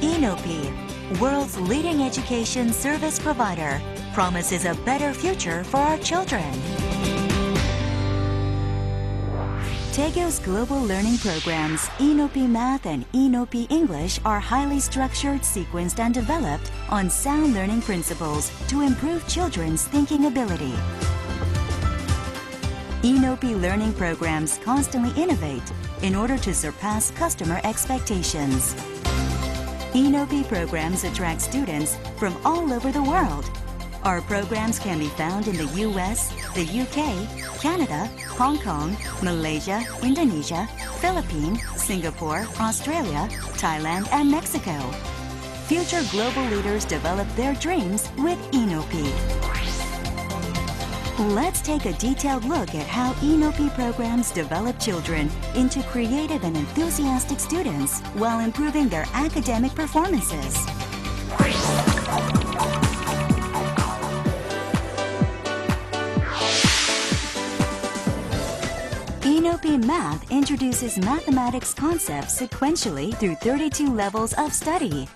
ENOP, world's leading education service provider, promises a better future for our children. Tego's global learning programs, ENOP Math and ENOP English, are highly structured, sequenced, and developed on sound learning principles to improve children's thinking ability. ENOP learning programs constantly innovate in order to surpass customer expectations. ENOP programs attract students from all over the world. Our programs can be found in the US, the UK, Canada, Hong Kong, Malaysia, Indonesia, Philippines, Singapore, Australia, Thailand, and Mexico. Future global leaders develop their dreams with ENOP. Let's take a detailed look at how ENOP programs develop children into creative and enthusiastic students while improving their academic performances. ENOP Math introduces mathematics concepts sequentially through 32 levels of study.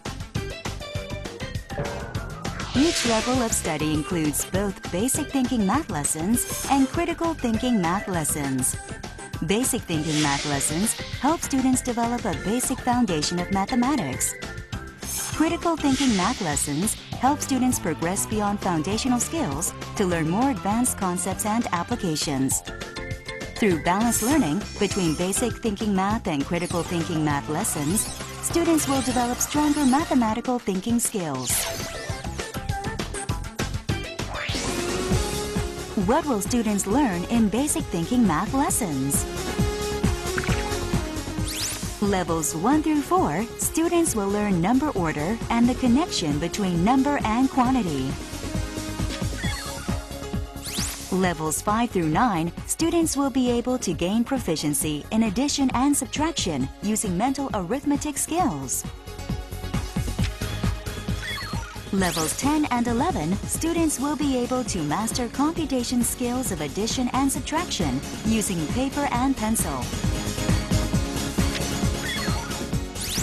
Each level of study includes both basic thinking math lessons and critical thinking math lessons. Basic thinking math lessons help students develop a basic foundation of mathematics. Critical thinking math lessons help students progress beyond foundational skills to learn more advanced concepts and applications. Through balanced learning between basic thinking math and critical thinking math lessons, students will develop stronger mathematical thinking skills. What will students learn in basic thinking math lessons? Levels 1 through 4, students will learn number order and the connection between number and quantity. Levels 5 through 9, students will be able to gain proficiency in addition and subtraction using mental arithmetic skills. Levels 10 and 11, students will be able to master computation skills of addition and subtraction using paper and pencil.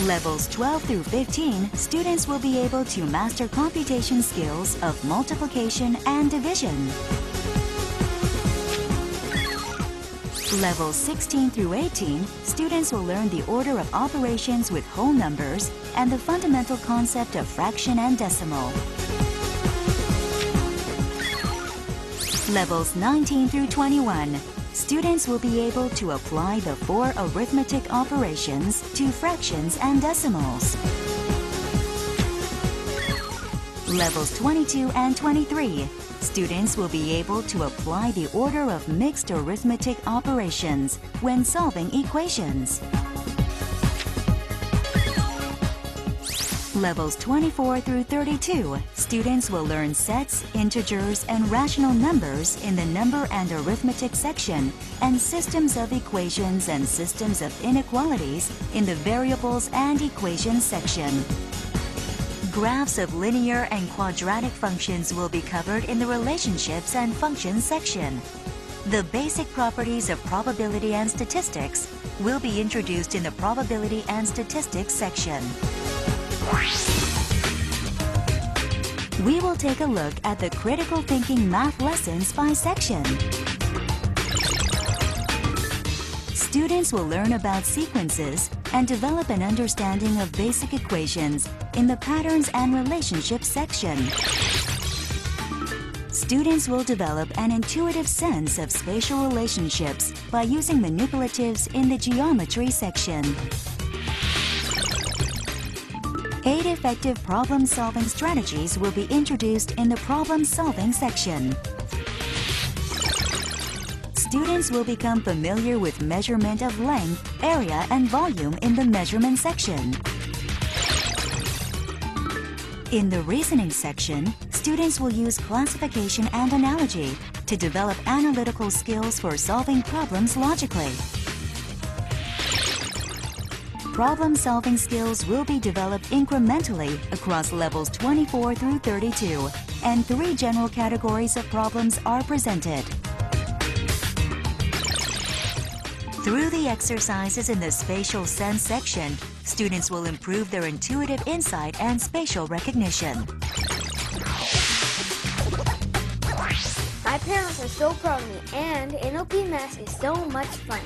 Levels 12 through 15, students will be able to master computation skills of multiplication and division. Levels 16 through 18, students will learn the order of operations with whole numbers and the fundamental concept of fraction and decimal. Levels 19 through 21, students will be able to apply the 4 arithmetic operations to fractions and decimals. Levels 22 and 23, students will be able to apply the order of mixed arithmetic operations when solving equations. Levels 24 through 32, students will learn sets, integers, and rational numbers in the number and arithmetic section, and systems of equations and systems of inequalities in the variables and equations section. Graphs of linear and quadratic functions will be covered in the relationships and functions section. The basic properties of probability and statistics will be introduced in the probability and statistics section. We will take a look at the critical thinking math lessons by section. Students will learn about sequences and develop an understanding of basic equations in the patterns and relationships section. Students will develop an intuitive sense of spatial relationships by using manipulatives in the geometry section. 8 effective problem-solving strategies will be introduced in the problem-solving section. Students will become familiar with measurement of length, area, and volume in the measurement section. In the reasoning section, students will use classification and analogy to develop analytical skills for solving problems logically. Problem-solving skills will be developed incrementally across levels 24 through 32, and 3 general categories of problems are presented. Through the exercises in the spatial sense section, students will improve their intuitive insight and spatial recognition. My parents are so proud of me, and NLP Math is so much fun.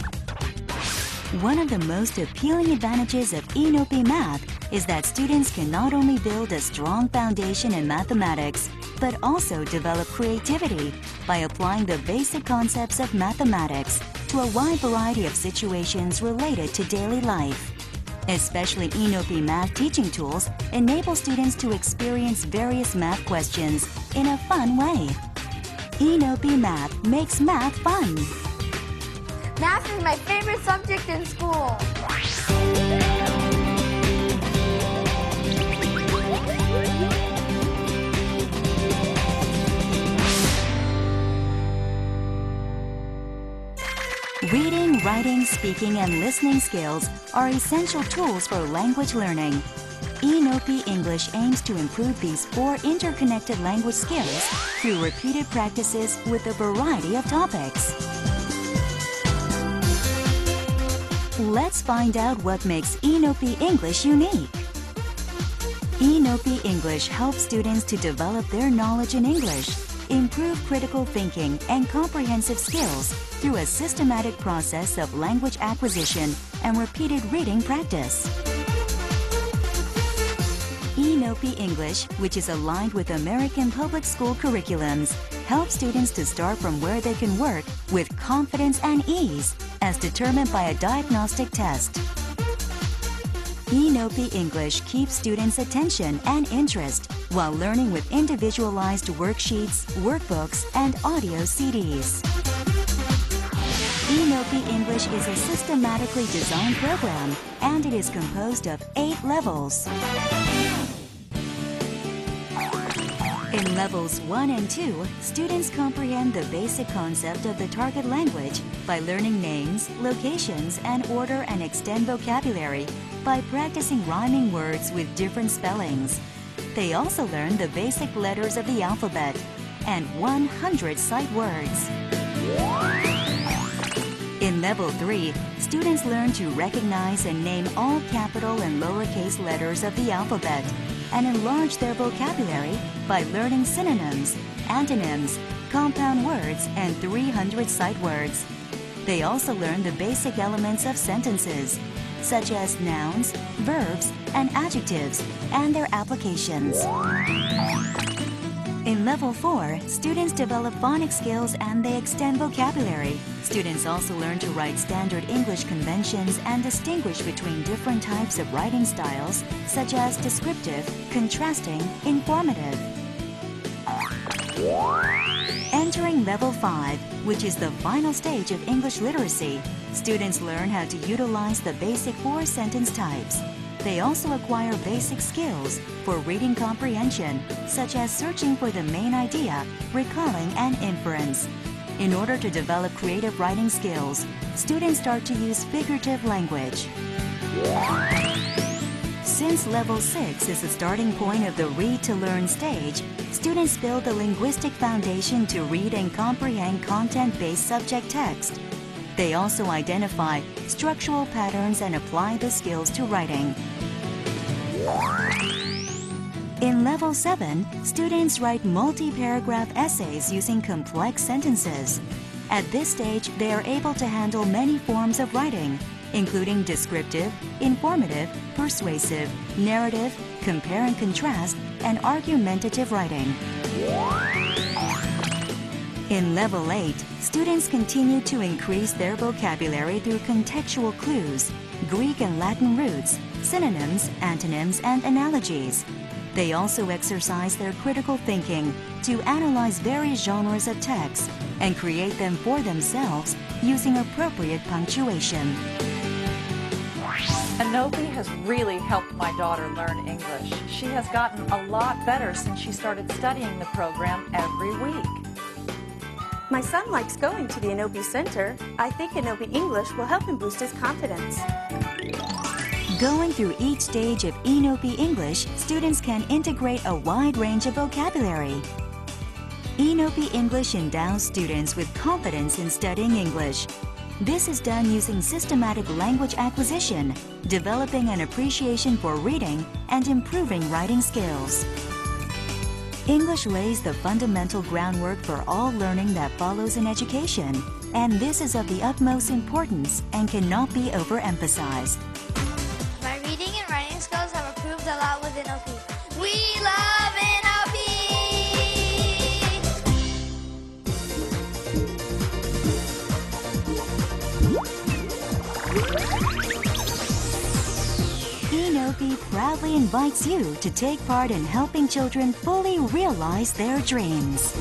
One of the most appealing advantages of ENOP Math is that students can not only build a strong foundation in mathematics, but also develop creativity by applying the basic concepts of mathematics to a wide variety of situations related to daily life. Especially ENOP Math teaching tools enable students to experience various math questions in a fun way. ENOP Math makes math fun. Math is my favorite subject in school. Reading, writing, speaking, and listening skills are essential tools for language learning. ENOP English aims to improve these 4 interconnected language skills through repeated practices with a variety of topics. Let's find out what makes ENOP English unique. ENOP English helps students to develop their knowledge in English, improve critical thinking and comprehensive skills through a systematic process of language acquisition and repeated reading practice. ENOP English, which is aligned with American public school curriculums, helps students to start from where they can work with confidence and ease, as determined by a diagnostic test. ENOP English keeps students' attention and interest while learning with individualized worksheets, workbooks, and audio CDs. ENOP English is a systematically designed program, and it is composed of 8 levels. In levels 1 and 2, students comprehend the basic concept of the target language by learning names, locations, and order and extend vocabulary by practicing rhyming words with different spellings. They also learn the basic letters of the alphabet and 100 sight words. In Level 3, students learn to recognize and name all capital and lowercase letters of the alphabet and enlarge their vocabulary by learning synonyms, antonyms, compound words, and 300 sight words. They also learn the basic elements of sentences, such as nouns, verbs, and adjectives, and their applications. In Level 4, students develop phonics skills and they extend vocabulary. Students also learn to write standard English conventions and distinguish between different types of writing styles, such as descriptive, contrasting, informative. Entering Level 5, which is the final stage of English literacy, students learn how to utilize the basic 4 sentence types. They also acquire basic skills for reading comprehension, such as searching for the main idea, recalling, and inference. In order to develop creative writing skills, students start to use figurative language. Since Level 6 is the starting point of the Read to Learn stage, students build the linguistic foundation to read and comprehend content-based subject text. They also identify structural patterns and apply the skills to writing. In Level 7, students write multi-paragraph essays using complex sentences. At this stage, they are able to handle many forms of writing, including descriptive, informative, persuasive, narrative, compare and contrast, and argumentative writing. In Level 8, students continue to increase their vocabulary through contextual clues, Greek and Latin roots, synonyms, antonyms, and analogies. They also exercise their critical thinking to analyze various genres of text and create them for themselves using appropriate punctuation. ENOP has really helped my daughter learn English. She has gotten a lot better since she started studying the program every week. My son likes going to the Inopi Center. I think Inopi English will help him boost his confidence. Going through each stage of Inopi English, students can integrate a wide range of vocabulary. Inopi English endows students with confidence in studying English. This is done using systematic language acquisition, developing an appreciation for reading, and improving writing skills. English lays the fundamental groundwork for all learning that follows in education, and this is of the utmost importance and cannot be overemphasized. My reading and writing skills have improved a lot with NLP. We love NLP! Inopi proudly invites you to take part in helping children fully realize their dreams.